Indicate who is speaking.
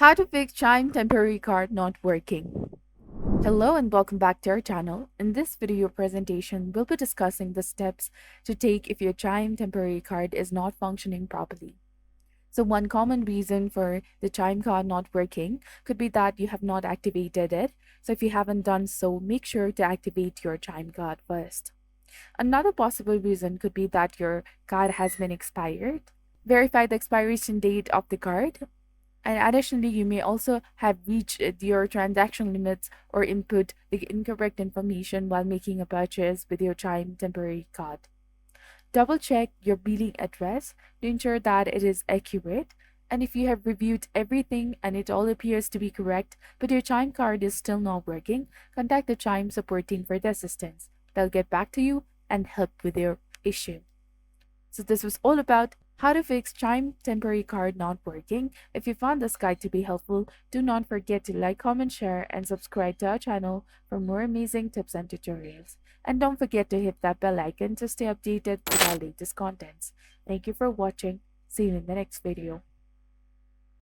Speaker 1: How to fix Chime temporary card not working. Hello and welcome back to our channel. In this video presentation, we'll be discussing the steps to take if your Chime temporary card is not functioning properly. So one common reason for the Chime card not working could be that you have not activated it. So if you haven't done so, make sure to activate your Chime card first. Another possible reason could be that your card has been expired. Verify the expiration date of the card. And additionally, you may also have reached your transaction limits or input the incorrect information while making a purchase with your Chime temporary card. Double check your billing address to ensure that it is accurate. And if you have reviewed everything and it all appears to be correct, but your Chime card is still not working, contact the Chime support team for the assistance. They'll get back to you and help with your issue. So this was all about how to fix Chime temporary card not working. If you found this guide to be helpful, do not forget to like, comment, share, and subscribe to our channel for more amazing tips and tutorials. And don't forget to hit that bell icon to stay updated with our latest contents. Thank you for watching. See you in the next video.